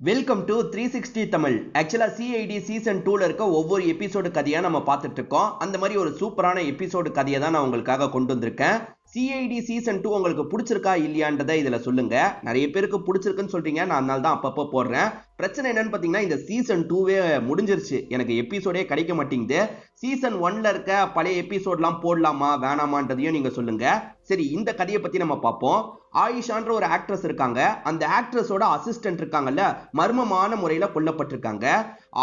Welcome to 360 Tamil. ஆக்சுவலா CID season 2ல இருக்க ஒவ்வொரு எபிசோடு கதையா நம்ம பார்த்துட்டு இருக்கோம். அந்த மாதிரி ஒரு சூப்பரான எபிசோடு கதையை தான் நான் உங்களுக்காக கொண்டு வந்திருக்கேன். சிஐடி சீசன் 2 உங்களுக்கு பிடிச்சிருக்கா இல்லையான்றதை இதுல சொல்லுங்க. நிறைய பேருக்கு பிடிச்சிருக்குன்னு சொல்றீங்க, நான் அதனால தான் அப்பப்போ போடுறேன். பிரச்சனை என்னன்னு பாத்தீங்கன்னா, இந்த சீசன் 2வே முடிஞ்சிருச்சு, எனக்கு எபிசோடே கிடைக்க மாட்டேங்குது. சீசன் 1ல இருக்க பழைய எபிசோட்லாம் போடலாமா வேணாமான்றதையும் நீங்க சொல்லுங்க. சரி, இந்த கதையை பத்தி நம்ம பார்ப்போம். ஆயிஷான்ற ஒரு ஆக்ட்ரஸ் இருக்காங்க. அந்த ஆக்ட்ரஸோட அசிஸ்டன்ட் இருக்காங்கல்ல, மர்மமான முறையில கொல்லப்பட்டிருக்காங்க.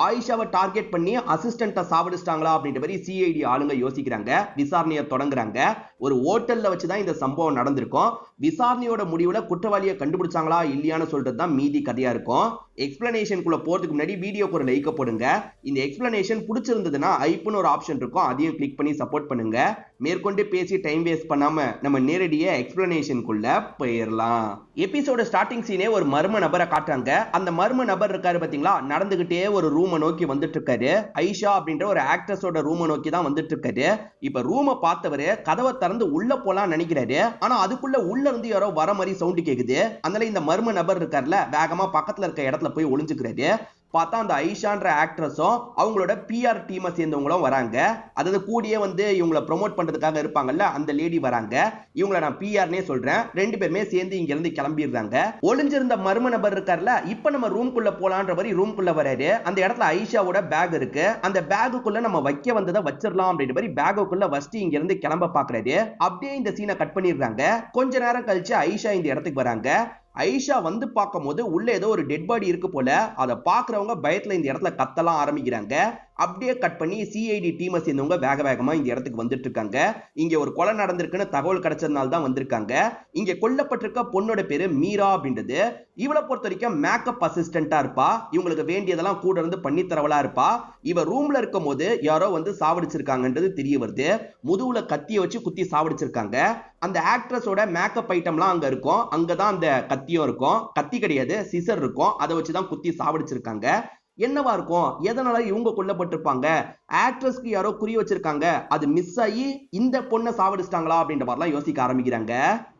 ஆயிஷாவை டார்கெட் பண்ணி அசிஸ்டன்ட்டை சாவடிச்சிட்டாங்களா அப்படின்ற மாதிரி சிஐடி ஆளுங்க யோசிக்கிறாங்க, விசாரணையை தொடங்குறாங்க. ஒரு ஹோட்டல்ல வச்சுதான் இந்த சம்பவம் நடந்திருக்கும். விசாரணையோட முடிவுல குற்றவாளியை கண்டுபிடிச்சாங்களா இல்லையான்னு சொல்றது தான் மீதி கதையா இருக்கும். எக்ஸ்பிளனேஷனுக்குள்ள போறதுக்கு முன்னாடி வீடியோக்கு ஒரு லைக் போடுங்க. இந்த எக்ஸ்பிளனேஷன் பிடிச்சிருந்ததுன்னா ஐப்னு ஒரு ஆப்ஷன் இருக்கும், அதையும் கிளிக் பண்ணி சப்போர்ட் பண்ணுங்க. மேற்கொண்டு பேசி டைம் வேஸ்ட் பண்ணாம நம்ம நேரடியா எக்ஸ்பிளனேஷனுக்குள்ள போயிடலாம். எபிசோட ஸ்டார்டிங் சீனே ஒரு மர்ம நபரை காட்டுறாங்க. அந்த மர்ம நபர் இருக்காரு பாத்தீங்களா, நடந்துகிட்டே ஒரு ரூமை நோக்கி வந்துட்டு இருக்காரு. ஐஷா அப்படின்ற ஒரு ஆக்ட்ரஸோட ரூமை நோக்கி தான் வந்துட்டு இருக்காரு. இப்ப ரூமை பார்த்தவரு கதவை திறந்து உள்ள போலாம் நினைக்கிறாரு. ஆனா அதுக்குள்ள உள்ள இருந்து யாரோ வர மாதிரி சவுண்ட் கேக்குது. அதனால இந்த மர்ம நபர் இருக்காருல, வேகமா பக்கத்துல இருக்க இடத்துல போய் ஒளிஞ்சுக்கிறாரு. பார்த்தா அந்த ஐஷான்ற ஆக்ட்ரஸும் அவங்களோட பிஆர் டீமை சேர்ந்தவங்களும் வராங்க. அதாவது கூடியே வந்து இவங்களை ப்ரொமோட் பண்றதுக்காக இருப்பாங்கல்ல, அந்த லேடி வராங்க. இவங்களை நான் பிஆர்னே சொல்றேன். ரெண்டு பேருமே சேர்ந்து இங்க இருந்து கிளம்பிடுறாங்க. ஒளிஞ்சிருந்த மர்ம நபர் இருக்காருல, இப்ப நம்ம ரூம்குள்ள போலான்ற மாதிரி ரூம்குள்ள வராரு. அந்த இடத்துல ஐஷாவோட பேக் இருக்கு. அந்த பேக்குள்ள நம்ம வைக்க வந்ததை வச்சிடலாம் அப்படின்ற மாதிரி பேக்குள்ள வச்சுட்டு இங்க இருந்து கிளம்ப பாக்குறாரு. அப்படியே இந்த சீனை கட் பண்ணிடுறாங்க. கொஞ்ச நேரம் கழிச்சு ஐஷா இந்த இடத்துக்கு வராங்க. ஐஷா வந்து பார்க்கும் போது உள்ள ஏதோ ஒரு டெட் பாடி இருக்கு போல. அதை பாக்குறவங்க பயத்துல இந்த இடத்துல கத்தலாம் ஆரம்பிக்கிறாங்க. அப்படியே கட் பண்ணி சிஐடி டீமை சேர்ந்தவங்க வேக வேகமா இந்த இடத்துக்கு வந்துட்டு இருக்காங்க. இங்க ஒரு கொலை நடந்திருக்குன்னு தகவல் கிடைச்சதுனால தான் வந்திருக்காங்க. இங்க கொல்லப்பட்டிருக்க பொண்ணோட பேரு மீரா அப்படின்றது. இவளை பொறுத்த வரைக்கும் மேக்கப் அசிஸ்டண்டா இருப்பா. இவங்களுக்கு வேண்டியதெல்லாம் கூட இருந்து பண்ணி தரவலா இருப்பா. இவ ரூம்ல இருக்கும் போது யாரோ வந்து சாவடிச்சிருக்காங்கன்றது தெரிய வருது. முதுகுல கத்திய வச்சு குத்தி சாவடிச்சிருக்காங்க. அந்த ஆக்ட்ரஸோட மேக்கப் ஐட்டம்லாம் அங்க இருக்கும். அங்கதான் அந்த கத்தியும் இருக்கும். கத்தி கிடையாது, சிசர் இருக்கும். அதை வச்சுதான் குத்தி சாவடிச்சிருக்காங்க. என்னவா இருக்கும், எதனால இவங்க கொல்லப்பட்டிருப்பாங்க? ஆக்ட்ரஸ்க்கு யாரோ குறி வச்சிருக்காங்க, அது மிஸ் ஆகி இந்த பொண்ணை சாவடிச்சிட்டாங்களா அப்படின்ற மாதிரிலாம் யோசிக்க ஆரம்பிக்கிறாங்க.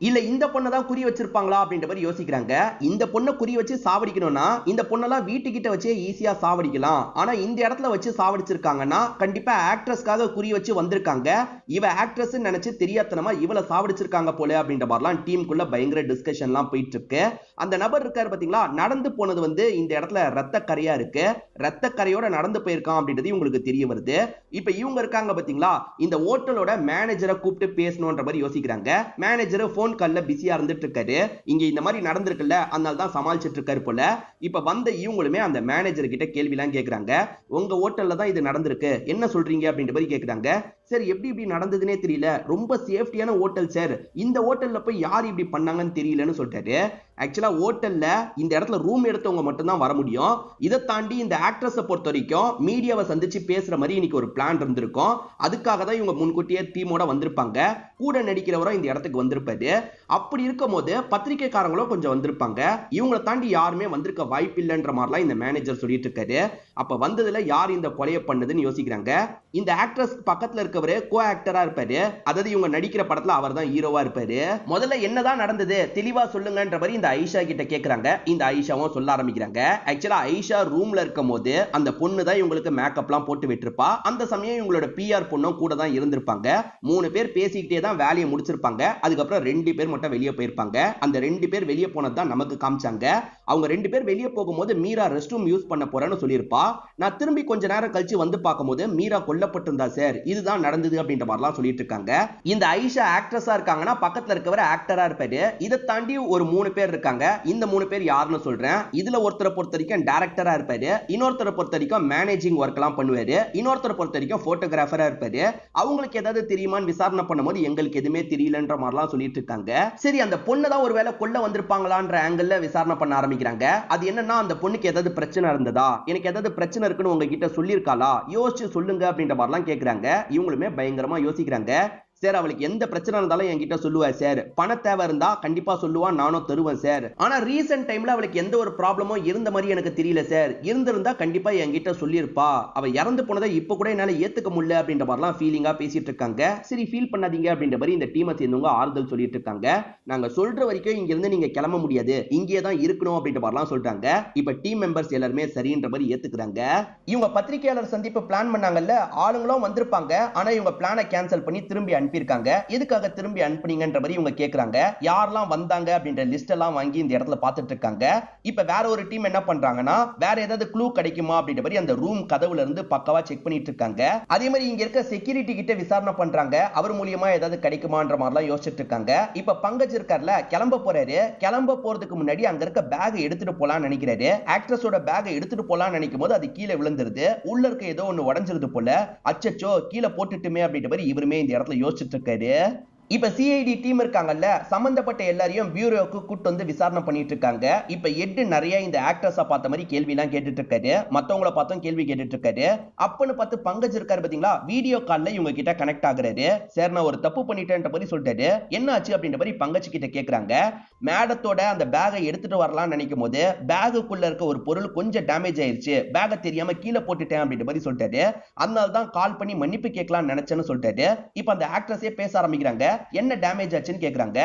இல்ல இந்த பொண்ணை தான் குறி வச்சிருப்பாங்களா அப்படின்ற மாதிரி யோசிக்கிறாங்க. இந்த பொண்ணை குறி வச்சு சாவடிக்கணும்னா இந்த பொண்ணெல்லாம் வீட்டுக்கிட்ட வச்சே ஈஸியா சாவடிக்கலாம். ஆனா இந்த இடத்துல வச்சு சாவடிச்சிருக்காங்கன்னா கண்டிப்பா ஆக்ட்ரஸ்க்காக குறி வச்சு வந்திருக்காங்க. இவ ஆக்ட்ரஸ் நினைச்சு தெரியாதனமா இவளை சாவடிச்சிருக்காங்க போல அப்படின்ற மாதிரிலாம் டீமுக்குள்ள பயங்கர டிஸ்கஷன்லாம் போயிட்டு இருக்கு. அந்த நபர் இருக்காரு பாத்தீங்களா, நடந்து போனது வந்து இந்த இடத்துல ரத்த கரையா இருக்கு. ரத்த கரையோட நடந்து போயிருக்கான் அப்படின்றது உங்களுக்கு தெரிய வருது. இப்ப இவங்க இருக்காங்க பாத்தீங்களா, இந்த ஹோட்டலோட மேனேஜரை கூப்பிட்டு பேசணும்ன்ற மாதிரி யோசிக்கிறாங்க. மேனேஜர் போன் கால்ல பிஸியா இருந்துட்டு இருக்காரு. இங்க இந்த மாதிரி நடந்திருக்குல்ல, அதனால தான் சமாளிச்சிட்டு இருக்காரு போல. இப்ப வந்த இவங்களுமே அந்த மேனேஜர் கிட்ட கேள்வி எல்லாம் கேக்குறாங்க. உங்க ஹோட்டல்ல தான் இது நடந்திருக்கு, என்ன சொல்றீங்க அப்படின்ற மாதிரி கேக்குறாங்க. சரி, எப்படி இப்படி நடந்ததுன்னே தெரியல, ரொம்ப சேஃப்டியான ஹோட்டல் சார், இந்த ஹோட்டல்ல போய் யார் இப்படி பண்ணாங்கன்னு தெரியலன்னு சொல்லிட்டாரு. ஆக்சுவலா ஹோட்டல்ல இந்த இடத்துல ரூம் எடுத்தவங்க மட்டும் தான் வர முடியும். இதை தாண்டி இந்த ஆக்ட்ரஸை பொறுத்த வரைக்கும் மீடியாவை சந்திச்சு பேசுற மாதிரி இன்னைக்கு ஒரு பிளான் இருந்திருக்கும். அதுக்காக தான் இவங்க முன்கூட்டியே டீமோட வந்திருப்பாங்க. கூட நடிக்கிறவரும் இந்த இடத்துக்கு வந்திருப்பாரு. அப்படி இருக்கும் போது பத்திரிகைக்காரங்களும் கொஞ்சம் வந்திருப்பாங்க. இவங்களை தாண்டி யாருமே வந்திருக்க வாய்ப்பு இல்லைன்ற மாதிரிலாம் இந்த மேனேஜர் சொல்லிட்டு இருக்காரு. அப்ப வந்ததுல யார் இந்த கொலையை பண்ணதுன்னு யோசிக்கிறாங்க. இந்த ஆக்ட்ரஸ் பக்கத்துல இருக்கவரு கோ ஆக்டரா இருப்பாரு. அதாவது இவங்க நடிக்கிற படத்துல அவர் தான் ஹீரோவா இருப்பாரு. முதல்ல என்னதான் நடந்தது தெளிவா சொல்லுங்கன்ற மாதிரி இந்த ஐஷா கிட்ட கேக்குறாங்க. இந்த ஐஷாவும் சொல்ல ஆரம்பிக்கிறாங்க. ஆக்சுவலா ஐஷா ரூம்ல இருக்கும் போது அந்த பொண்ணு தான் இவங்களுக்கு மேக்கப்லாம் போட்டு விட்டுருப்பா. அந்த சமயம் இவங்களோட பிஆர் பொண்ணும் கூட தான் இருந்திருப்பாங்க. 3 பேர் பேசிக்கிட்டே தான் வேலையை முடிச்சிருப்பாங்க. அதுக்கப்புறம் 2 பேர் மட்டும் வெளியே போயிருப்பாங்க. அந்த 2 பேர் வெளியே போனது தான் நமக்கு காமிச்சாங்க. அவங்க 2 பேர் வெளியே போகும்போது மீரா ரெஸ்ட் ரூம் யூஸ் பண்ண போறேன்னு சொல்லியிருப்பா. நான் திரும்பி கொஞ்ச நேரம் கழிச்சு வந்து பார்க்கும்போது மீரா கொல்லப்பட்டிருந்தா சார், இதுதான் நடந்தது அப்படின்ற மாதிரிலாம் சொல்லிட்டு இருக்காங்க. இந்த ஐஷா ஆக்ட்ரஸா இருக்காங்கன்னா பக்கத்துல இருக்கவர் ஆக்டரா இருப்பாரு. இதை தாண்டி ஒரு 3 பேர் இருக்காங்க. இந்த 3 பேர் யாருன்னு சொல்றேன். இதுல ஒருத்தரை பொறுத்த வரைக்கும் டைரக்டரா இருப்பாரு. இன்னொருத்தரை பொறுத்த வரைக்கும் மேனேஜிங் ஒர்க் எல்லாம் பண்ணுவாரு. இன்னொருத்தரை பொறுத்த வரைக்கும் போட்டோகிராஃபரா இருப்பாரு. அவங்களுக்கு ஏதாவது தெரியுமான்னு விசாரணை பண்ணும்போது எங்களுக்கு எதுவுமே தெரியலன்ற மாதிரிலாம் சொல்லிட்டு இருக்காங்க. சரி, அந்த பொண்ணை தான் ஒருவேளை கொல்ல வந்திருப்பாங்களான்ற ஆங்கிள் விசாரணை பண்ண ஆரம்பிக்கிறாங்க. அது என்னன்னா, அந்த பொண்ணுக்கு ஏதாவது பிரச்சனை இருந்ததா, எனக்கு ஏதாவது பிரச்சனை இருக்குன்னு உங்ககிட்ட சொல்லியிருக்காளா, யோசிச்சு சொல்லுங்க அப்படின்ற மாதிரிலாம் கேட்கிறாங்க. இவங்களுமே பயங்கரமா யோசிக்கிறாங்க. சார் அவளுக்கு எந்த பிரச்சனை இருந்தாலும் என்கிட்ட சொல்லுவா சார், பண தேவை இருந்தா கண்டிப்பா சொல்லுவா, நானும் தருவேன் சார். ஆனா ரீசன்ட் டைம்ல அவளுக்கு எந்த ஒரு ப்ராப்ளமும் இருந்த மாதிரி எனக்கு தெரியல சார். இருந்திருந்தா கண்டிப்பா என்கிட்ட சொல்லியிருப்பா. அவ இறந்து போனதை இப்ப கூட என்னால ஏத்துக்க முடியல அப்படின்ற மாதிரிலாம் ஃபீலிங்கா பேசிட்டு இருக்காங்க. சரி ஃபீல் பண்ணாதீங்க அப்படின்ற மாதிரி இந்த டீமை சேர்ந்தவங்க ஆறுதல் சொல்லிட்டு இருக்காங்க. நாங்க சொல்ற வரைக்கும் இங்க இருந்து நீங்க கிளம்ப முடியாது, இங்கே தான் இருக்கணும் அப்படின்ற மாதிரிலாம் சொல்றாங்க. இப்ப டீம் மெம்பர்ஸ் எல்லாருமே சரின்ற மாதிரி ஏத்துக்கிறாங்க. இவங்க பத்திரிகையாளர் சந்திப்பு பிளான் பண்ணாங்கல்ல, ஆளுங்களும் வந்திருப்பாங்க. ஆனா இவங்க பிளானை கேன்சல் பண்ணி திரும்பி அனுப்பியிருக்காங்க. எதுக்காக திரும்பி அனுப்புனீங்கன்ற மாதிரி இவங்க கேக்குறாங்க. யாரெல்லாம் வந்தாங்க அப்படின்ற லிஸ்ட் எல்லாம் வாங்கி இந்த இடத்துல பார்த்துட்டு இருக்காங்க. இப்ப வேற ஒரு டீம் என்ன பண்றாங்கன்னா, வேற ஏதாவது க்ளூ கிடைக்குமா அப்படின்ற மாதிரி அந்த ரூம் கதவுல இருந்து பக்கவா செக் பண்ணிட்டு இருக்காங்க. அதே மாதிரி இங்க இருக்க செக்யூரிட்டி கிட்ட விசாரணை பண்றாங்க. அவர் மூலியமா ஏதாவது கிடைக்குமான்ற மாதிரிலாம் யோசிச்சுட்டு இருக்காங்க. இப்ப பங்கஜ் இருக்கார்ல, கிளம்ப போறாரு. கிளம்ப போறதுக்கு முன்னாடி அங்க இருக்க பேக் எடுத்துட்டு போலாம்னு நினைக்கிறாரு. ஆக்ட்ரஸோட பேக் எடுத்துட்டு போலாம்னு நினைக்கும் போது அது கீழே விழுந்துருது. உள்ள இருக்க ஏதோ ஒன்னு உடைஞ்சிருது போல. அச்சச்சோ கீழே போட்டுட்டுமே அப்படின்ற மாதிரி இவருமே இந்த இடத்துல யோசிச்சுட்டு இருக்காரு. இப்ப சிஐடி டீம் இருக்காங்கல்ல, சம்பந்தப்பட்ட எல்லாரையும் பியூரோக்கு கூட்டு வந்து விசாரணை பண்ணிட்டு இருக்காங்க. இப்ப எட்டு நிறைய இந்த ஆக்டர்ஸா பார்த்த மாதிரி கேள்வி எல்லாம் கேட்டுட்டு இருக்காரு. மத்தவங்கள பார்த்தும் கேள்வி கேட்டுட்டு இருக்காரு. அப்பன்னு பார்த்து பங்கஜ் இருக்காரு பாத்தீங்களா, வீடியோ கால்ல இவங்க கிட்ட கனெக்ட் ஆகுறாரு. சார் நான் ஒரு தப்பு பண்ணிட்டேன்ற மாதிரி சொல்லிட்டாரு. என்ன ஆச்சு அப்படின்ற மாதிரி பங்கஜ் கிட்ட கேக்குறாங்க. மேடத்தோட அந்த பேகை எடுத்துட்டு வரலாம்னு நினைக்கும் போது பேகுக்குள்ள இருக்க ஒரு பொருள் கொஞ்சம் டேமேஜ் ஆயிருச்சு, பேகை தெரியாம கீழே போட்டுட்டேன் அப்படின்ற மாதிரி சொல்லிட்டாரு. அதனால தான் கால் பண்ணி மன்னிப்பு கேட்கலாம்னு நினைச்சேன்னு சொல்லிட்டாரு. இப்ப அந்த ஆக்ட்ரஸே பேச ஆரம்பிக்கிறாங்க. என்ன டேமேஜ் ஆச்சுன்னு கேக்குறாங்க.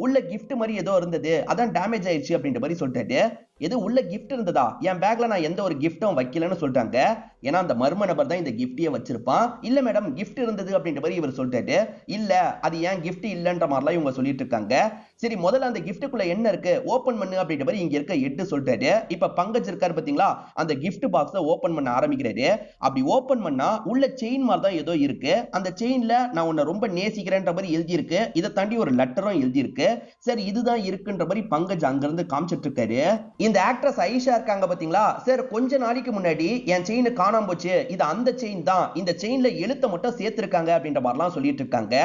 உள்ள கிஃப்ட் மாதிரி ஏதோ இருந்தது, அதான் டேமேஜ் ஆயிடுச்சு அப்படின்ற மாதிரி சொல்லிட்டாரு. எது உள்ள கிஃப்ட் இருந்ததா? என் பேக்ல நான் எந்த ஒரு கிஃப்டும் வைக்கலன்னு சொல்றாங்க. ஏன்னா அந்த மர்ம நபர் தான் இந்த கிஃப்டியை வச்சிருப்பான். இல்ல மேடம் கிஃப்ட் இருந்தது அப்படின்ற மாதிரி இவர் சொல்லிட்டாரு. இல்ல அது ஏன் கிஃப்ட் இல்லன்ற மாதிரிலாம் இவங்க சொல்லிட்டு இருக்காங்க. சரி முதல்ல அந்த கிஃப்ட்டுக்குள்ள என்ன இருக்கு ஓபன் பண்ணு அப்படின்ற மாதிரி இங்க இருக்க எட்டு சொல்லிட்டாரு. இப்ப பங்கஜ் இருக்காரு பாத்தீங்களா, அந்த கிஃப்ட் பாக்ஸை ஓபன் பண்ண ஆரம்பிக்கிறாரு. அப்படி ஓபன் பண்ணா உள்ள செயின் மாதிரி தான் ஏதோ இருக்கு. அந்த செயின்ல நான் உன்னை ரொம்ப நேசிக்கிறேன்ற மாதிரி எழுதி இருக்கு. இதை தாண்டி ஒரு லெட்டரும் எழுதி இருக்கு. சரி இதுதான் இருக்குன்ற மாதிரி பங்கஜ் அங்கிருந்து காமிச்சிட்டு இருக்காரு. இந்த ஆக்ட்ரஸ் ஐஷா இருக்காங்க பாத்தீங்களா, சார் கொஞ்ச நாளைக்கு முன்னாடி என் செயின் காணாம போச்சு, இது அந்த செயின் தான், இந்த செயின்ல எழுத்த மட்டும் சேர்த்திருக்காங்க அப்படின்ற மாதிரிலாம் சொல்லிட்டு இருக்காங்க.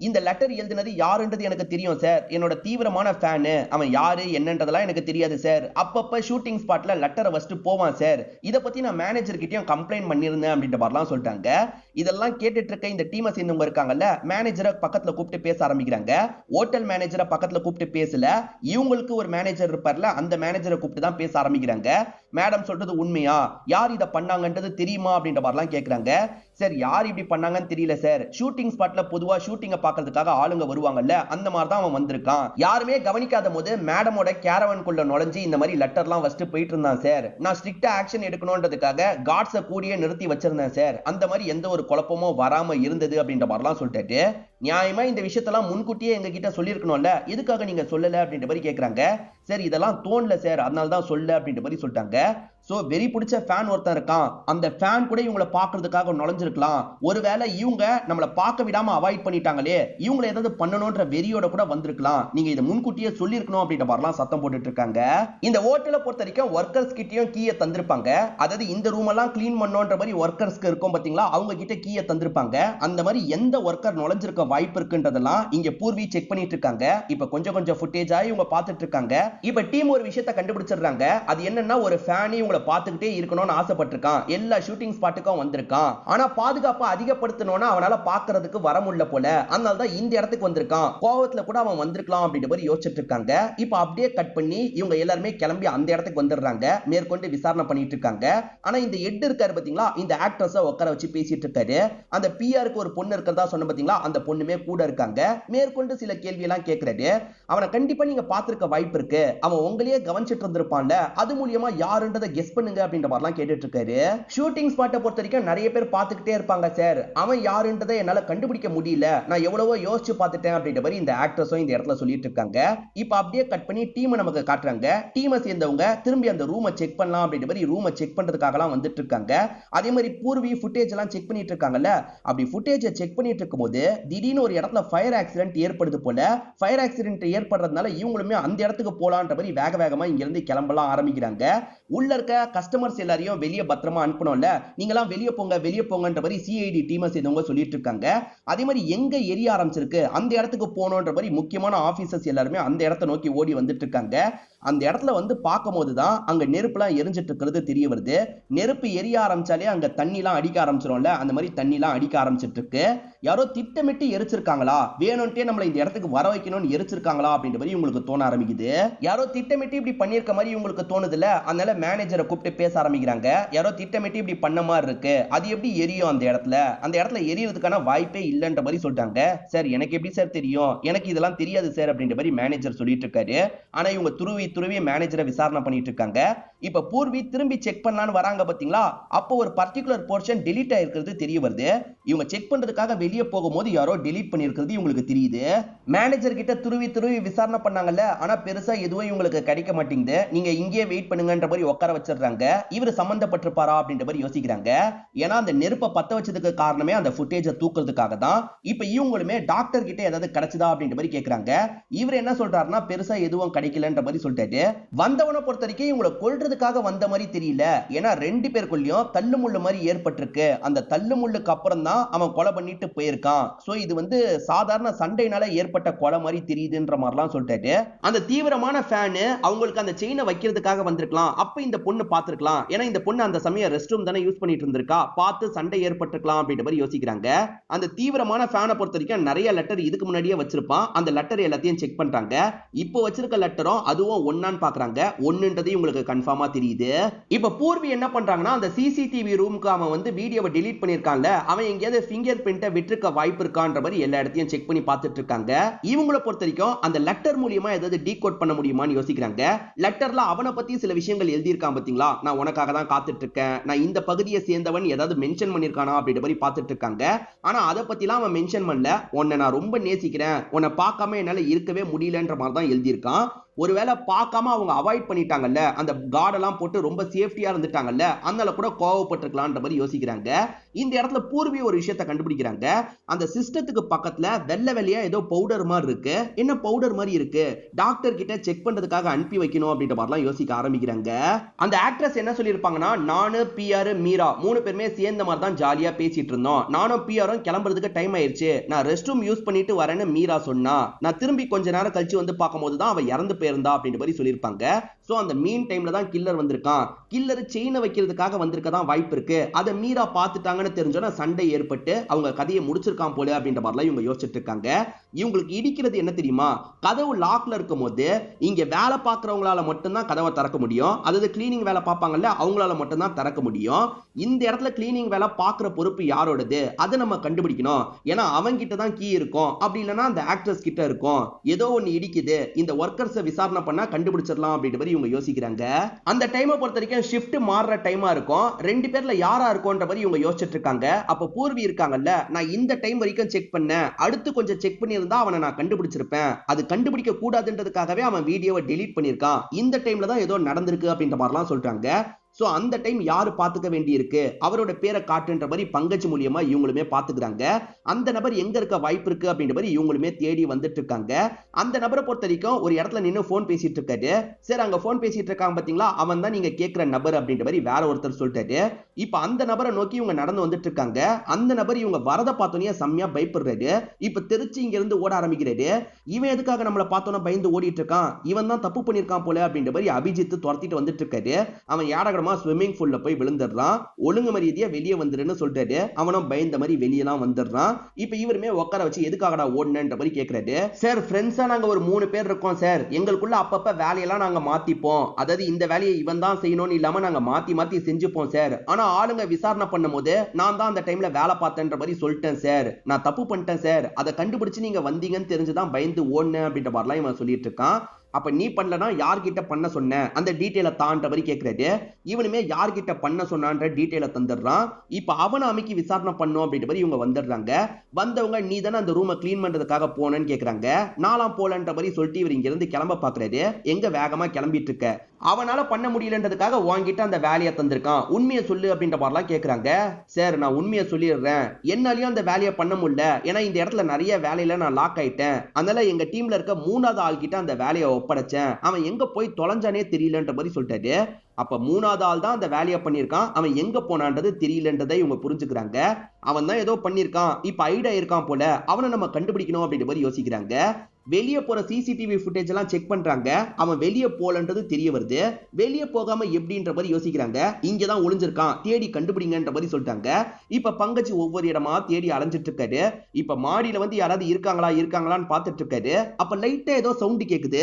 இந்த லெட்டர் எழுதினது யாருன்றது எனக்கு தெரியும் சார், என்னோட தீவிரமான ஃபேனு, அவன் யாரு என்னன்றதெல்லாம் எனக்கு தெரியாது சார். அப்பப்ப ஷூட்டிங் ஸ்பாட்ல லெட்டரை வச்சுட்டு போவான் சார், இதை பத்தி நான் மேனேஜர் கிட்டயும் கம்ப்ளைண்ட் பண்ணிருந்தேன் அப்படின்ற மாதிரிலாம் சொல்லிட்டாங்க. இதெல்லாம் கேட்டுட்டு இருக்க இந்த டீமை சேர்ந்தவங்க இருக்காங்கல்ல, மேனேஜரை பக்கத்துல கூப்பிட்டு பேச ஆரம்பிக்கிறாங்க. ஹோட்டல் மேனேஜரை பக்கத்துல கூப்பிட்டு பேசல, இவங்களுக்கு ஒரு மேனேஜர் இருப்பார்ல, அந்த மேனேஜரை கூப்பிட்டு தான் பேச ஆரம்பிக்கிறாங்க. மேடம் சொல்றது உண்மையா, யார் இத பண்ணாங்கன்றது தெரியுமா அப்படின்ற மாதிரிலாம் கேக்குறாங்க. சார் யார் இப்படி பண்ணாங்கன்னு தெரியல சார், ஷூட்டிங் ஸ்பாட்ல பொதுவா ஷூட்டிங்க பார்க்கிறதுக்காக ஆளுங்க வருவாங்கல்ல, அந்த மாதிரி தான் அவன் வந்திருக்கான். யாருமே கவனிக்காத போது மேடமோட கேரவனுக்குள்ள நுழைஞ்சு இந்த மாதிரி லெட்டர்லாம் வச்சுட்டு போயிட்டு இருந்தான் சார். நான் ஸ்ட்ரிக்ட்டா ஆக்ஷன் எடுக்கணும்ன்றதுக்காக கார்ட்ஸை கூடியே நிறுத்தி வச்சிருந்தேன் சார். அந்த மாதிரி எந்த ஒரு குழப்பமும் வராம இருந்தது அப்படின்ற மாதிரிலாம் சொல்லிட்டு, நியாயமா இந்த விஷயத்தெல்லாம் முன்கூட்டியே எங்க கிட்ட சொல்லிருக்கணும்ல, எதுக்காக நீங்க சொல்லல அப்படின்ற மாதிரி கேக்குறாங்க. சார் இதெல்லாம் தோணல சார், அதனால தான் சொல்ல அப்படின்ற மாதிரி சொல்லிட்டாங்க. சோ வெறி பிடிச்ச ஃபேன் ஒருத்தன் இருக்கான், அந்த ஃபேன் கூட இவங்களை பார்க்கிறதுக்காக நுழைஞ்சிருக்கலாம். ஒருவேளை இவங்க நம்மளை பார்க்க விடாம அவாய்ட் பண்ணிட்டாங்களே, இவங்களை ஏதாவது பண்ணணும்ன்ற வெறியோட கூட வந்திருக்கலாம், நீங்க இதை முன்கூட்டியே சொல்லிருக்கணும் அப்படின்ற மாதிரிலாம் சத்தம் போட்டுட்டு இருக்காங்க. இந்த ஹோட்டலை பொறுத்த வரைக்கும் ஒர்க்கர்ஸ் கிட்டயும் கீயை தந்திருப்பாங்க. அதாவது இந்த ரூம் எல்லாம் கிளீன் பண்ணணும்ன்ற மாதிரி ஒர்க்கர்ஸ்க்கு இருக்கும் பாத்தீங்களா, அவங்க கிட்ட கீயை தந்திருப்பாங்க. அந்த மாதிரி எந்த ஒர்க்கர் நுழைஞ்சிருக்க வாய்ப்பு இருக்குன்றதெல்லாம் இங்க பூர்வி செக் பண்ணிட்டு இருக்காங்க. இப்ப கொஞ்சம் கொஞ்சம் ஃபுட்டேஜா இவங்க பார்த்துட்டு இருக்காங்க. இப்ப டீம் ஒரு விஷயத்தை கண்டுபிடிச்சிடுறாங்க. அது என்னன்னா, ஒரு ஃபேன் இவங்களை பார்த்துக்கிட்டே இருக்கணும்னு ஆசைப்பட்டிருக்கான், எல்லா ஷூட்டிங் ஸ்பாட்டுக்கும் வந்திருக்கான். ஆனா பாதுகாப்பை அதிகப்படுத்தணும்னா அவனால பார்க்கிறதுக்கு வர முடியல போல, அதனால தான் இந்த இடத்துக்கு வந்திருக்கான். கோவத்துல கூட அவன் வந்திருக்கலாம் அப்படின்ற மாதிரி யோசிச்சுட்டு இருக்காங்க. இப்ப அப்படியே கட் பண்ணி இவங்க எல்லாருமே கிளம்பி அந்த இடத்துக்கு வந்துடுறாங்க. மேற்கொண்டு விசாரணை பண்ணிட்டு இருக்காங்க. ஆனா இந்த எட் இருக்காரு பாத்தீங்களா, இந்த ஆக்ட்ரஸை உட்கார வச்சு பேசிட்டு இருக்காரு. அந்த பிஆருக்கு ஒரு பொண்ணு இருக்கிறதா சொன்ன பாத்தீங்களா, அந்த பொண்ணுமே கூட இருக்காங்க. மேற்கொண்டு சில கேள்வி எல்லாம் கேட்கிறாரு. அவனை கண்டிப்பா நீங்க பார்த்திருக்க வாய்ப்பு இருக்கு, அவன் உங்களையே கவனிச்சிட்டு இருந்திருப்பான்ல, அது மூலியமா யாருன்றதை கெஸ் பண்ணுங்க அப்படின்ற மாதிரிலாம் கேட்டுட்டு இருக்காரு. ஷூட்டிங் ஸ்பாட்டை பொறுத்த வரைக்கும் நிறைய பேர் பார்த்துக்கிட்டே இருப்பாங்க சார், அவன் யாருன்றதை என்னால கண்டுபிடிக்க முடியல, நான் எவ்வளவோ யோசிச்சு பார்த்துட்டேன் அப்படின்ற மாதிரி இந்த ஆக்ட்ரஸும் இந்த இடத்துல சொல்லிட்டு இருக்காங்க. இப்ப அப்படியே கட் பண்ணி டீமை நமக்கு காட்டுறாங்க. டீமை சேர்ந்தவங்க திரும்பி அந்த ரூமை செக் பண்ணலாம் அப்படின்ற மாதிரி ரூமை செக் பண்றதுக்காக வந்துட்டு இருக்காங்க. அதே மாதிரி பூர்வி ஃபுட்டேஜ் எல்லாம் செக் பண்ணிட்டு இருக்காங்கல்ல, அப்படி ஃபுட்டேஜை செக் பண்ணிட்டு இருக்கும்போது திடீர்னு ஒரு இடத்துல ஃபயர் ஆக்சிடென்ட் ஏற்படுது போல. ஃபயர் ஆக்சிடென்ட் ஏற்படுறதுனால இவங்களுமே அந்த இடத்துக்கு போலான்ற மாதிரி வேக வேகமா இங்க இருந்து கிளம்பலாம் ஆரம்பிக்கிறாங்க. உள்ள இருக்க கஸ்டமர்ஸ் எல்லாரையும் வெளியே பத்திரமா அனுப்பணும்ல, நீங்களாம் வெளியே போங்கன்ற மாதிரி சிஐடி டீமை சேர்ந்தவங்க சொல்லிட்டு இருக்காங்க. அதே மாதிரி எங்க எரிய ஆரம்பிச்சிருக்கு அந்த இடத்துக்கு போகணுன்ற மாதிரி முக்கியமான ஆபீசர்ஸ் எல்லாருமே அந்த இடத்தை நோக்கி ஓடி வந்துட்டு இருக்காங்க. அந்த இடத்துல வந்து பார்க்கும் போதுதான் அங்க நெருப்புலாம் எரிஞ்சிட்டு இருக்கிறது தெரிய வருது. நெருப்பு எரிய ஆரம்பிச்சாலே அங்க தண்ணிலாம் அடிக்க ஆரம்பிச்சிடும்ல, அந்த மாதிரி தண்ணிலாம் அடிக்க ஆரம்பிச்சிட்டு இருக்கு. யாரோ திட்டமிட்டு எரிச்சிருக்காங்களா, வேணும்ட்டே நம்மள இந்த இடத்துக்கு வர வைக்கணும்னு எரிச்சிருக்காங்களா அப்படின்ற மாதிரி உங்களுக்கு தோண ஆரம்பிக்குது. யாரோ திட்டமிட்டு இப்படி பண்ணிருக்க மாதிரி உங்களுக்கு தோணுதுல, அதனால மேனேஜரை கூப்பிட்டு பேச ஆரம்பிக்கிறாங்க. யாரோ திட்டமிட்டு இப்படி பண்ண மாதிரி இருக்கு, அது எப்படி எரியும் அந்த இடத்துல எரியறதுக்கான வாய்ப்பே இல்லைன்ற மாதிரி சொல்லிட்டாங்க. சார் எனக்கு எப்படி சார் தெரியும், எனக்கு இதெல்லாம் தெரியாது சார் அப்படின்ற மாதிரி மேனேஜர் சொல்லிட்டு இருக்காரு. ஆனா இவங்க துருவி மேனேஜரை விசாரணை பண்ணிட்டு இருக்காங்க. இப்ப பூர்வி திரும்பி செக் பண்ணலான்னு வராங்க பாத்தீங்களா, அப்போ ஒரு பர்டிகுலர் போர்ஷன் டெலீட் ஆயிருக்கிறது தெரிய வருது. இவங்க செக் பண்றதுக்காக வெளியே போகும்போது யாரோ டெலீட் பண்ணிருக்கிறது இவங்களுக்கு தெரியுது. மேனேஜர் கிட்ட துருவி விசாரணை பண்ணாங்கல்ல, ஆனா பெருசா எதுவும் இவங்களுக்கு கிடைக்க மாட்டேங்குது. நீங்க இங்கேயே வெயிட் பண்ணுங்கன்ற மாதிரி உட்கார வச்சிடுறாங்க. இவர் சம்பந்தப்பட்டிருப்பாரா அப்படின்ற மாதிரி யோசிக்கிறாங்க. ஏன்னா அந்த நெருப்பை பத்த வச்சதுக்கு காரணமே அந்த ஃபுட்டேஜை தூக்குறதுக்காக தான். இப்ப இவங்களுமே டாக்டர் கிட்ட ஏதாவது கிடைச்சதா அப்படின்ற மாதிரி கேக்குறாங்க. இவர் என்ன சொல்றாருன்னா பெருசா எதுவும் கிடைக்கலன்ற மாதிரி சொல்லிட்டாரு. வந்தவனை பொறுத்த வரைக்கும் இவங்களை கொல்றதுக்காக வந்த மாதிரி தெரியல. ஏன்னா 2 பேருக்குள்ளயும் தள்ளு முள்ளு மாதிரி ஏற்பட்டிருக்கு. அந்த தள்ளு முள்ளுக்கு அப்புறம் தான் அவன் கொலை பண்ணிட்டு போயிருக்கான். சோ இது வந்து சாதாரண சண்டைனால ஏற்பட்ட கொலை மாதிரி தெரியுதுன்ற மாதிரிலாம் சொல்லிட்டாரு. அந்த தீவிரமான ஃபேன் அவங்களுக்கு அந்த செயினை வைக்கிறதுக்காக வந்திருக்கலாம். அப்ப இந்த பொண்ணு பார்த்திருக்கலாம். ஏன்னா இந்த பொண்ணு அந்த சமயம் ரெஸ்ட் ரூம் தானே யூஸ் பண்ணிட்டு இருந்திருக்கா, பார்த்து சண்டை ஏற்பட்டிருக்கலாம் அப்படின்ற மாதிரி யோசிக்கிறாங்க. அந்த தீவிரமான ஃபேனை பொறுத்த வரைக்கும் நிறைய லெட்டர் இதுக்கு முன்னாடியே வச்சிருப்பான். அந்த லெட்டர் எல்லாத்தையும் செக் பண்றாங்க. இப்போ வச்சிருக்க லெட்டரும் அதுவும் ஒன்னான்னு பாக்குறாங்க. ஒன்னுன்றது உங்களுக்கு கன்ஃபார்மா தெரியுது. இப்ப பூர்வி என்ன பண்றாங்கன்னா அந்த சிசிடிவி ரூமுக்கு அவன் வந்து வீடியோவை டெலீட் பண்ணிருக்கான்ல, அவன் எங்கேயாவது ஃபிங்கர் பிரிண்ட்டை விட்டுருக்க வாய்ப்பு இருக்கான்ற மாதிரி எல்லா இடத்தையும் செக் பண்ணி பார்த்துட்டு இருக்காங்க. இவங்கள பொறுத்த வரைக்கும் அந்த லெட்டர் மூலியமா ஏதாவது டீகோட் பண்ண முடியுமான்னு யோசிக்கிறாங்க. லெட்டர்ல அவனை பத்தி சில விஷயங்கள் எழுதியிருக்கான் பாத்தீங்களா, நான் உனக்காக தான் காத்துட்டு இருக்கேன், நான் இந்த பகுதியை சேர்ந்தவன் ஏதாவது மென்ஷன் பண்ணிருக்கானா அப்படின்ற மாதிரி பார்த்துட்டு இருக்காங்க. ஆனா அதை பத்திலாம் அவன் மென்ஷன் பண்ணல. உன்னை நான் ரொம்ப நேசிக்கிறேன், உன்னை பார்க்காம என்னால இருக்கவே முடியலன்ற மாதிரி தான் எழுதியிருக்கான். ஒருவேளை பார்க்காம அவங்க அவாய்ட் பண்ணிட்டாங்கல்ல, அந்த கார்டெல்லாம் போட்டு ரொம்ப சேஃப்டியா இருந்துட்டாங்கல்ல, அதனால கூட கோவப்பட்டிருக்கலாம்ன்ற மாதிரி யோசிக்கிறாங்க. இந்த இடத்துல பூர்வி ஒரு விஷயத்தை கண்டுபிடிக்கிறாங்க. அந்த சிஸ்டத்துக்கு பக்கத்துல வெள்ளையா ஏதோ பவுடர் மாதிரி இருக்கு. என்ன பவுடர் மாதிரி இருக்கு, டாக்டர் கிட்ட செக் பண்றதுக்காக அனுப்பி வைக்கணும் அப்படின்ற மாதிரிலாம் யோசிக்க ஆரம்பிக்கிறாங்க. அந்த ஆக்ட்ரஸ் என்ன சொல்லியிருப்பாங்கன்னா, நானு பிஆர் மீரா 3 பேருமே சேர்ந்த மாதிரி தான் ஜாலியா பேசிட்டு இருந்தோம். நானும் பிஆரும் கிளம்புறதுக்கு டைம் ஆயிருச்சு, நான் ரெஸ்ட் ரூம் யூஸ் பண்ணிட்டு வரேன்னு மீரா சொன்னா. நான் திரும்பி கொஞ்ச நேரம் கழிச்சு வந்து பார்க்கும்போது தான் அவ இறந்து இருந்தா அப்படின்ற மாதிரி சொல்லிருப்பாங்க. சோ அந்த மீன் டைம்ல தான் கில்லர் வந்திருக்கான். கில்லர் செயினை வைக்கிறதுக்காக வந்திருக்க தான் வாய்ப்பு இருக்கு. அதை மீரா பார்த்துட்டாங்கன்னு தெரிஞ்சோன்னா சண்டை ஏற்பட்டு அவங்க கதையை முடிச்சிருக்கான் போல அப்படின்ற மாதிரிலாம் இவங்க யோசிச்சுட்டு இருக்காங்க. இவங்களுக்கு இடிக்கிறது என்ன தெரியுமா, கதவு லாக்ல இருக்கும் போது இங்க வேலை பார்க்கறவங்களால மட்டும்தான் கதவை திறக்க முடியும். அதாவது கிளீனிங் வேலை பார்ப்பாங்கல்ல, அவங்களால மட்டும்தான் திறக்க முடியும். இந்த இடத்துல கிளீனிங் வேலை பார்க்குற பொறுப்பு யாரோடது, அதை நம்ம கண்டுபிடிக்கணும். ஏன்னா அவங்க கிட்ட தான் கீ இருக்கும், அப்படி இல்லைன்னா அந்த ஆக்ட்ரஸ் கிட்ட இருக்கும். ஏதோ ஒன்னு இடிக்குது, இந்த ஒர்க்கர்ஸை விசாரணை பண்ணா கண்டுபிடிச்சிடலாம் அப்படின்ற மாதிரி இவங்க யோசிக்கிறாங்க. அந்த டைமை பொறுத்த வரைக்கும் ஷிஃப்ட் மாறுற டைமா இருக்கும். 2 பேர்ல யாரா இருக்கும்ன்ற மாதிரி இவங்க யோசிச்சுட்டு இருக்காங்க. அப்ப பூர்வி இருக்காங்கல்ல, நான் இந்த டைம் வரைக்கும் செக் பண்ணேன், அடுத்து கொஞ்சம் செக் பண்ணியிருந்தா அவனை நான் கண்டுபிடிச்சிருப்பேன். அது கண்டுபிடிக்க கூடாதுன்றதுக்காகவே அவன் வீடியோவை டெலீட் பண்ணியிருக்கான். இந்த டைம்ல தான் ஏதோ நடந்திருக்கு அப்படின்ற மாதிரிலாம் சொல்றாங்க. சோ அந்த டைம் யாரு பாத்துக்க வேண்டி இருக்கு, அவரோட பேரை காட்டுன்ற மாதிரி பங்கஜ் மூலியமா இவங்களுமே பாத்துக்கிறாங்க. அந்த நபர் எங்க இருக்க வாய்ப்பு இருக்கு அப்படின்ற மாதிரி இவங்களுமே தேடி வந்துட்டு இருக்காங்க. அந்த நபரை பொறுத்த வரைக்கும் ஒரு இடத்துல நின்று போன் பேசிட்டு இருக்காரு. சரி அங்க போன் பேசிட்டு இருக்காங்க பாத்தீங்களா, அவன் தான் நீங்க கேட்கிற நபர் அப்படின்ற மாதிரி வேற ஒருத்தர் சொல்லிட்டாரு. இப்ப அந்த நபரை நோக்கி இவங்க நடந்து வந்துட்டு இருக்காங்க. அந்த நபர் இவங்க வரத பார்த்தோன்னே செம்மையா பயப்படுறாரு. இப்ப தெரிச்சு இங்க இருந்து ஓட ஆரம்பிக்கிறாரு. இவன் எதுக்காக நம்மளை பார்த்தோன்னா பயந்து ஓடிட்டு இருக்கான், இவன் தான் தப்பு பண்ணிருக்கான் போல அப்படின்ற மாதிரி அபிஜித் துரத்திட்டு வந்துட்டு இருக்காரு. அவன் யாரகமா ஸ்விம்மிங் பூல்ல போய் விழுந்துடுறான். ஒழுங்கு மரியாதையா வெளியே வந்துருன்னு சொல்லிட்டாரு. அவனும் பயந்த மாதிரி வெளியெல்லாம் வந்துடுறான். இப்ப இவருமே உட்கார வச்சு எதுக்காகடா ஓடுனன்ற மாதிரி கேட்கிறாரு. சார் ஃப்ரெண்ட்ஸா நாங்க ஒரு 3 பேர் இருக்கோம் சார், எங்களுக்குள்ள அப்பப்ப வேலையெல்லாம் நாங்க மாத்திப்போம். அதாவது இந்த வேலையை இவன் தான் செய்யணும்னு இல்லாம நாங்க மாத்தி செஞ்சுப்போம் சார். ஆனா ஆளுங்க விசாரணை பண்ணும் போது நான் தான் அந்த டைம்ல வேலை பார்த்தேன்ற மாதிரி சொல்லிட்டேன் சார், நான் தப்பு பண்ணிட்டேன் சார், அதை கண்டுபிடிச்சு நீங்க வந்தீங்கன்னு தெரிஞ்சுதான் பயந்து ஓடுனேன் அப்படின்ற மாதிரிலாம் இவன் சொல்லிட்டு இருக்கான். அப்ப நீ பண்ணலனா யார்கிட்ட பண்ண சொன்ன அந்த டீடைல தான்ற மாதிரி கேட்கறாரு. இவனுமே யார்கிட்ட பண்ண சொன்னான்ற டீடைல தந்துடுறான். இப்ப அவனை அமைக்கி விசாரணை பண்ணும் அப்படின்ற மாதிரி இவங்க வந்துடுறாங்க. வந்தவங்க நீ தானே அந்த ரூமை கிளீன் பண்றதுக்காக போனேன்னு கேக்குறாங்க. நாலாம் போலன்ற மாதிரி சொல்லிட்டு இவர் இங்க இருந்து கிளம்ப பாக்குறாரு. எங்க வேகமா கிளம்பிட்டு இருக்க, அவனால பண்ண முடியலன்றதுக்காக வாங்கிட்டு அந்த வேலையை தந்திருக்கான், உண்மையை சொல்லு அப்படின்ற மாதிரிலாம் கேக்குறாங்க. சார் நான் உண்மையை சொல்லிடுறேன், என்னாலையும் அந்த வேலையை பண்ண முடியல, ஏன்னா இந்த இடத்துல நிறைய வேலையில நான் லாக் ஆயிட்டேன், அதனால எங்க டீம்ல இருக்க 3வது ஆள் கிட்ட அந்த வேலையை ஒப்படைச்சேன், அவன் எங்க போய் தொலைஞ்சானே தெரியலன்ற மாதிரி சொல்லிட்டாரு. அப்ப 3வது ஆள் தான் அந்த வேலையை பண்ணிருக்கான், அவன் எங்க போனான்றது தெரியலன்றதை இவங்க புரிஞ்சுக்கிறாங்க. அவன் தான் ஏதோ பண்ணிருக்கான், இப்ப ஐடியா இருக்கான் போல, அவனை நம்ம கண்டுபிடிக்கணும் அப்படின்ற மாதிரி யோசிக்கிறாங்க. வெளியே போற சிசிடிவி ஃபுட்டேஜ் எல்லாம் செக் பண்றாங்க, அவன் வெளியே போலன்றது தெரிய வருது. வெளியே போகாம எப்படின்ற மாதிரி யோசிக்கிறாங்க. இங்கதான் ஒளிஞ்சிருக்கான், தேடி கண்டுபிடிங்கன்ற மாதிரி சொல்லிட்டாங்க. இப்ப பங்கஜ் ஒவ்வொரு இடமா தேடி அலைஞ்சிட்டு இருக்காரு. இப்ப மாடியில வந்து யாராவது இருக்காங்களான்னு பார்த்துட்டு இருக்காரு. அப்ப லைட்டா ஏதோ சவுண்ட் கேக்குது,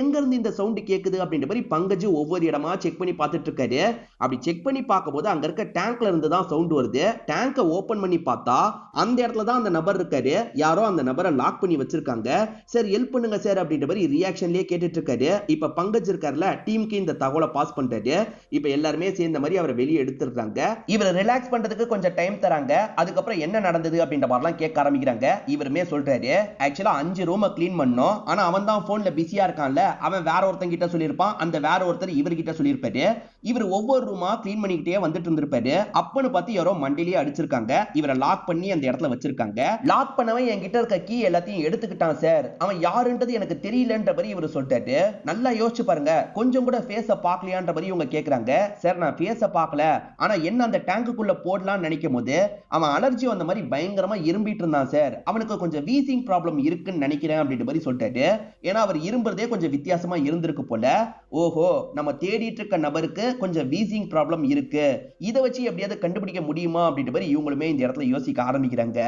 எங்க இருந்து இந்த சவுண்ட் கேக்குது அப்படின்ற மாதிரி பங்கஜ் ஒவ்வொரு இடமா செக் பண்ணி பார்த்துட்டு இருக்காரு. அப்படி செக் பண்ணி பார்க்கும்போது அங்க இருக்க டேங்க்ல இருந்து தான் சவுண்ட் வருது. டேங்கை ஓபன் பண்ணி பார்த்தா அந்த இடத்துல தான் அந்த நபர் இருக்காரு. யாரோ அந்த நபரை லாக் பண்ணி வச்சிருக்காங்க. சார் ஹெல்ப் பண்ணுங்க சார் அப்படின்ற மாதிரி ரியாக்ஷன்லயே கேட்டுட்டு இருக்காரு. இப்ப பங்கஜ் இருக்காருல, டீமுக்கு இந்த தகவலை பாஸ் பண்றாரு. இப்ப எல்லாருமே சேர்ந்த மாதிரி அவரை வெளியே எடுத்துறாங்க. இவர் ரிலாக்ஸ் பண்றதுக்கு கொஞ்சம் டைம் தராங்க. அதுக்கப்புறம் என்ன நடந்தது அப்படின்ற மாதிரிலாம் கேட்க ஆரம்பிக்கிறாங்க. இவருமே சொல்றாரு, ஆக்சுவலா 5 ரூமை கிளீன் பண்ணோம், ஆனா அவன் தான் போன்ல பிஸியா இருக்கான்ல, அவன் வேற ஒருத்தன் கிட்ட சொல்லியிருப்பான், அந்த வேற ஒருத்தர் இவர்கிட்ட சொல்லியிருப்பாரு. இவர் ஒவ்வொரு ரூமா கிளீன் பண்ணிக்கிட்டே வந்துட்டு இருந்திருப்பாரு. அப்பன்னு பார்த்து யாரோ மண்டிலேயே அடிச்சிருக்காங்க. இவரை லாக் பண்ணி அந்த இடத்துல வச்சிருக்காங்க. லாக் பண்ணவன் என்கிட்ட இருக்க கீ எல்லாத்தையும் எடுத்துக்கிட்டான் சார், அவன் யாருன்றது எனக்கு தெரியலன்ற மாதிரி இவர் சொல்லிட்டாரு. நல்லா யோசிச்சு பாருங்க, கொஞ்சம் கூட ஃபேஸ பார்க்கலையான்ற மாதிரி இவங்க கேக்குறாங்க. சார் நான் ஃபேஸ பார்க்கல, ஆனா என்ன அந்த டேங்குக்குள்ள போடலாம்னு நினைக்கும் போது அவன் அலர்ஜி வந்த மாதிரி பயங்கரமா இரும்பிட்டு இருந்தான் சார், அவனுக்கு கொஞ்சம் வீசிங் ப்ராப்ளம் இருக்குன்னு நினைக்கிறேன் அப்படின்ற மாதிரி சொல்லிட்டாரு. ஏன்னா அவர் இரும்புறதே கொஞ்சம் வித்தியாசமா இருந்திருக்கு போல. ஓஹோ, நம்ம தேடிட்டு இருக்க நபருக்கு கொஞ்சம் வீசிங் ப்ராப்ளம் இருக்கு, இதை வச்சு எப்படியாவது கண்டுபிடிக்க முடியுமா அப்படின்ற மாதிரி இவங்களுமே இந்த இடத்துல யோசிக்க ஆரம்பிக்கிறாங்க.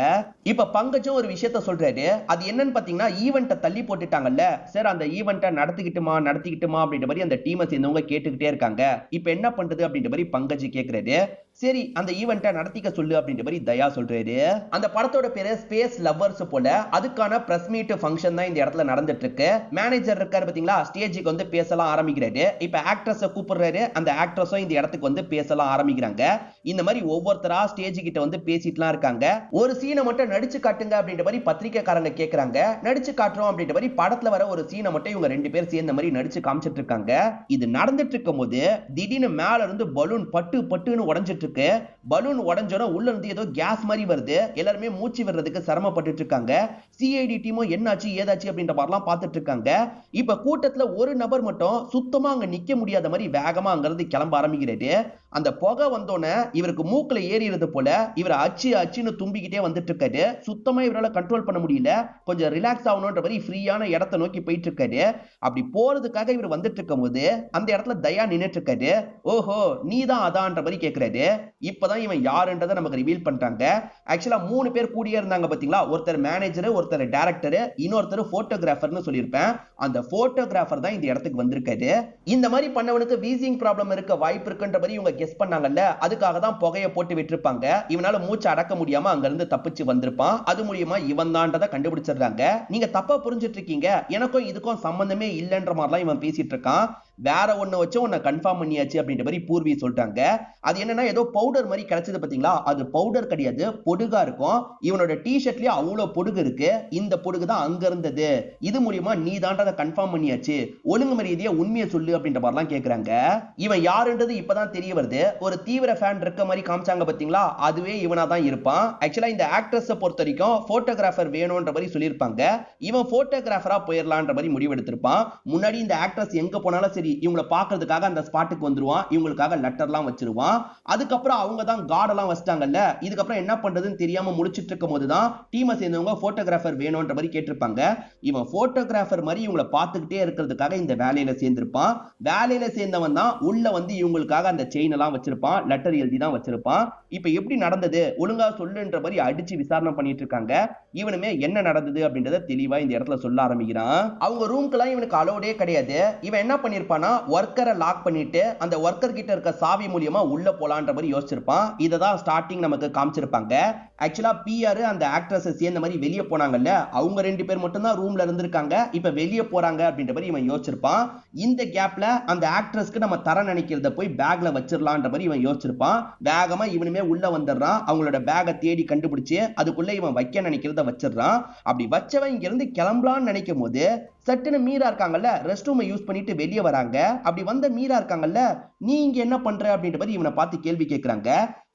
இப்ப பங்கஜும் ஒரு விஷயத்த சொல்றாரு. அது என்னன்னு பாத்தீங்கன்னா, ஈவென்ட்டை தள்ளி போட்டுட்டாங்கல்ல சார், அந்த ஈவென்ட்டை நடத்திக்கிட்டுமா அப்படின்ற மாதிரி அந்த டீமை சேர்ந்தவங்க கேட்டுக்கிட்டே இருக்காங்க. இப்ப என்ன பண்றது அப்படின்ற மாதிரி பங்கஜ் கேக்குறாரு. சரி அந்த ஈவென்ட்டை நடத்திக்க சொல்லு அப்படின்ற மாதிரி தயா சொல்றாரு. அந்த படத்தோட பேரு ஸ்பேஸ் லவ்வர்ஸ் போல, அதுக்கான பிரஸ் மீட் ஃபங்க்ஷன் தான் இந்த இடத்துல நடந்துட்டு இருக்கு. மேனேஜர் இருக்காரு பாத்தீங்களா, ஸ்டேஜுக்கு வந்து பேசலாம் ஆரம்பிக்கிறாரு. இப்ப ஆக்ட்ரஸை கூப்பிடுறாரு, அந்த ஆக்ட்ரஸும் இந்த இடத்துக்கு வந்து பேசலாம் ஆரம்பிக்கிறாங்க. இந்த மாதிரி ஒவ்வொருத்தரா ஸ்டேஜ் கிட்ட வந்து பேசிட்டுலாம் இருக்காங்க. ஒரு சீனை மட்டும் நடிச்சு காட்டுங்க அப்படின்ற மாதிரி பத்திரிக்கைக்காரங்க கேக்குறாங்க. நடிச்சு காட்டுறோம் அப்படின்ற மாதிரி படத்துல வர ஒரு சீனை மட்டும் இவங்க 2 பேர் சேர்ந்த மாதிரி நடிச்சு காமிச்சிட்டு இருக்காங்க. இது நடந்துட்டு இருக்கும் போது திடீர்னு மேல இருந்து பலூன் பட்டுன்னு உடைஞ்சிட்டு இருக்கு. பலூன் உடைஞ்சோட உள்ள இருந்து ஏதோ கேஸ் மாதிரி வருது. எல்லாருமே மூச்சு விடுறதுக்கு சிரமப்பட்டு இருக்காங்க. சிஐடி டீமும் என்னாச்சு ஏதாச்சு அப்படின்ற மாதிரிலாம் பார்த்துட்டு இருக்காங்க. இப்ப கூட்டத்துல ஒரு நபர் மட்டும் சுத்தமா அங்க நிக்க முடியாத மாதிரி வேகமா அங்க இருந்து கிளம்ப ஆரம்பிக்கிறாரு. அந்த புகை வந்தோடனே இவருக்கு மூக்குல ஏறிறது போல இவர் அச்சுன்னு தும்பிக்கிட்டே வந்துட்டு இருக்காரு. சுத்தமா இவரால கண்ட்ரோல் பண்ண முடியல. கொஞ்சம் ரிலாக்ஸ் ஆகணும்ன்ற மாதிரி ஃப்ரீயான இடத்தை நோக்கி போயிட்டு இருக்காரு. அப்படி போறதுக்காக இவர் வந்துட்டு இருக்கும் போது அந்த இடத்துல தயா நின்னுட்டு இருக்காரு. ஓஹோ நீ தான் அதான்ற மாதிரி கேக்குறாரு. இப்பதான் இவன் யாருன்றதை நமக்கு ரிவீல் பண்றாங்க. ஆக்சுவலா 3 பேர் கூடியே இருந்தாங்க பாத்தீங்களா, ஒருத்தர் மேனேஜர், ஒருத்தர் டைரக்டர், இன்னொருத்தர் போட்டோகிராஃபர்னு சொல்லியிருப்பேன். அந்த போட்டோகிராஃபர் தான் இந்த இடத்துக்கு வந்திருக்காரு. இந்த மாதிரி பண்ணவனுக்கு வீசிங் ப்ராப்ளம் இருக்க வாய்ப்பு இருக்குன்ற மாதிரி இவங்க கெஸ் பண்ணாங்கல்ல, அதுக்காக தான் புகையை போட்டு விட்டுருப்பாங்க. இவனால மூச்சு அடக்க முடியாம அங்க இருந்து தப்பிச்சு வந்திருப்பான். அது மூலியமா இவன் தான்றதை கண்டுபிடிச்சிடுறாங்க. நீங்க தப்பா புரிஞ்சிட்டு இருக்கீங்க, எனக்கும் இதுக்கும் சம்பந்தமே இல்லைன்ற மாதிரிலாம் இவன் பேசிட்டு இருக்கான். வேற ஒண்ணு வச்சு உன்னை கன்ஃபார்ம் பண்ணியாச்சு அப்படின்ற மாதிரி பூர்வி சொல்றாங்க. அது என்னன்னா ஏதோ பவுடர் மாதிரி கிடைச்சது பாத்தீங்களா, அது பவுடர் கிடையாது, பொடுகா இருக்கும். இவனோட டி-ஷர்ட்லயே அவ்வளவு பொடுகு இருக்கு. இந்த பொடுகு தான் அங்க இருந்தது. இது மூலியமா நீ தான்றதை கன்ஃபார்ம் பண்ணியாச்சு, ஒழுங்கு மரியாதையா உண்மையை சொல்லு அப்படின்ற மாதிரிலாம் கேக்குறாங்க. இவன் யாருன்றது இப்பதான் தெரிய வருது. ஒரு தீவிர ஃபேன் இருக்க மாதிரி காமிச்சாங்க பாத்தீங்களா, அதுவே இவனா தான் இருப்பான். ஆக்சுவலா இந்த ஆக்ட்ரஸை பொறுத்த வரைக்கும் போட்டோகிராஃபர் வேணும்ன்ற மாதிரி சொல்லியிருப்பாங்க. இவன் போட்டோகிராஃபரா போயிடலான்ற மாதிரி முடிவெடுத்திருப்பான். முன்னாடி இந்த ஆக்ட்ரஸ் எங்க போனாலும் சரி இவங்களை பார்க்கிறதுக்காக அந்த ஸ்பாட்டுக்கு வந்துருவான். இவங்களுக்காக லெட்டர்லாம் வச்சிருவான். அதுக்கப்புறம் அவங்க தான் கார்டெல்லாம் வச்சிட்டாங்கல்ல, இதுக்கப்புறம் என்ன பண்றதுன்னு தெரியாம முடிச்சிட்டு இருக்கும் போதுதான் டீமை சேர்ந்தவங்க போட்டோகிராஃபர் வேணும்ன்ற மாதிரி கேட்டிருப்பாங்க. இவன் போட்டோகிராஃபர் மாதிரி இவங்களை பார்த்துக்கிட்டே இருக்கிறதுக்காக இந்த வேலையில சேர்ந்திருப்பான். வேலையில சேர்ந்தவன் தான் உள்ள வந்து இவங்களுக்காக அந்த செயின் எல்லாம் வச்சிருப்பான், லெட்டர் எழுதி தான் வச்சிருப்பான். இப்ப எப்படி நடந்தது ஒழுங்கா சொல்லுன்ற மாதிரி அடிச்சு விசாரணை பண்ணிட்டு இருக்காங்க. இவனுமே என்ன நடந்தது அப்படின்றத தெளிவா இந்த இடத்துல சொல்ல ஆரம்பிக்கிறான். அவங்க ரூம்க்குலாம் இவனுக்கு அலோடே கிடையாது. இவன் என்ன பண்ணிருப்பான், ஒர்க்கரை லாக் பண்ணிட்டு அந்த ஒர்க்கர் கிட்ட இருக்க சாவி மூலியமா உள்ள போலான்ற மாதிரி யோசிச்சிருப்பான். இததான் ஸ்டார்டிங் நமக்கு காமிச்சிருப்பாங்க. ஆக்சுவலா பிஆர் அந்த ஆக்ட்ரஸ் சேர்ந்த மாதிரி வெளியே போனாங்கல்ல, அவங்க 2 பேர் மட்டும் தான் ரூம்ல இருந்திருக்காங்க. இப்ப வெளியே போறாங்க அப்படின்ற மாதிரி இவன் யோசிச்சிருப்பான். இந்த கேப்ல அந்த ஆக்ட்ரஸ்க்கு நம்ம தர நினைக்கிறத போய் பேக்ல வச்சிடலான்ற மாதிரி இவன் யோசிச்சிருப்பான். வேகமா இவனுமே உள்ள வந்துடுறான். அவங்களோட பேகை தேடி கண்டுபிடிச்சு அதுக்குள்ள இவன் வைக்க நினைக்கிறத வச்சிடறான். அப்படி வச்சவன் இங்க இருந்து கிளம்பலான்னு நினைக்கும் போது சட்டுன்னு மீரா இருக்காங்கல்ல ரெஸ்ட் ரூமை யூஸ் பண்ணிட்டு வெளியே வராங்க. அப்படி வந்த மீரா இருக்காங்கல்ல, நீ இங்க என்ன பண்ற அப்படின்ற மாதிரி இவனை பார்த்து கேள்வி கேட்கறாங்க.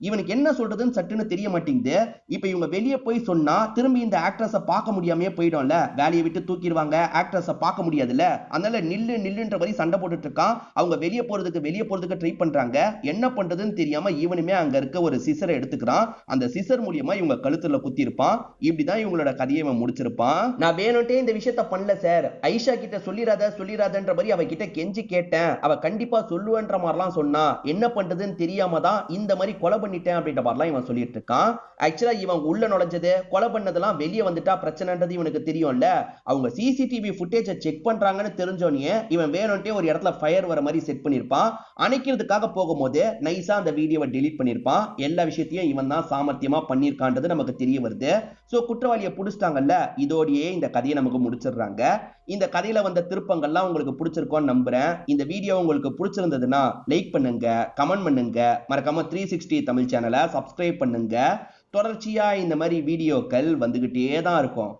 இவனுக்கு என்ன சொல்றதுன்னு சட்டுன்னு தெரிய மாட்டேங்குது. இப்ப இவங்க வெளியே போய் சொன்னா திரும்பி இந்த ஆக்ட்ரஸ பார்க்க முடியாமே போயிடும்ல, வேலையை விட்டு தூக்கிடுவாங்க, ஆக்ட்ரஸ பார்க்க முடியாதுல்ல. அதனால நில்லு நில்லுன்ற மாதிரி சண்டை போட்டுட்டு இருக்கான். அவங்க வெளியே போறதுக்கு ட்ரை பண்றாங்க. என்ன பண்றதுன்னு தெரியாம இவனுமே அங்க இருக்க ஒரு சிசரை எடுத்துக்கிறான். அந்த சிசர் மூலியமா இவங்க கழுத்துல குத்தி இருப்பான். இப்படிதான் இவங்களோட கதையை இவன் முடிச்சிருப்பான். நான் வேணும்ட்டே இந்த விஷயத்த பண்ணல சார், ஐஷா கிட்ட சொல்லிராதன்ற மாதிரி அவ கிட்ட கெஞ்சி கேட்டேன், அவ கண்டிப்பா சொல்லுவன்ற மாதிரிலாம் சொன்னா, என்ன பண்றதுன்னு தெரியாம தான் இந்த மாதிரி கொலை பண்ணிட்டேன் அப்படின்ற மாதிரிலாம் இவன் சொல்லிட்டு இருக்கான். ஆக்சுவலா இவன் உள்ள நுழைஞ்சது கொலை பண்ணதெல்லாம் வெளியே வந்துட்டா பிரச்சனைன்றது இவனுக்கு தெரியும்ல. அவங்க சிசிடிவி ஃபுட்டேஜை செக் பண்றாங்கன்னு தெரிஞ்சோனே இவன் வேணும்ட்டே ஒரு இடத்துல ஃபயர் வர மாதிரி செட் பண்ணிருப்பான். அணைக்கிறதுக்காக போகும்போது நைஸா அந்த வீடியோவை டெலீட் பண்ணிருப்பான். எல்லா விஷயத்தையும் இவன் தான் சாமர்த்தியமா பண்ணிருக்கான்றது நமக்கு தெரிய வருது. சோ குற்றவாளியை புடிச்சிட்டாங்கல்ல, இதோடயே இந்த கதையை நமக்கு முடிச்சிடுறாங்க. இந்த கதையில வந்த திருப்பங்கள்லாம் உங்களுக்கு பிடிச்சிருக்கோன்னு நம்புறேன். இந்த வீடியோ உங்களுக்கு பிடிச்சிருந்ததுன்னா லைக் பண்ணுங்க, கமெண்ட் பண்ணுங்க, மறக்காம 360 தமிழ் சேனலை சப்ஸ்கிரைப் பண்ணுங்க. தொடர்ச்சியா இந்த மாதிரி வீடியோக்கள் வந்துகிட்டே தான் இருக்கும்.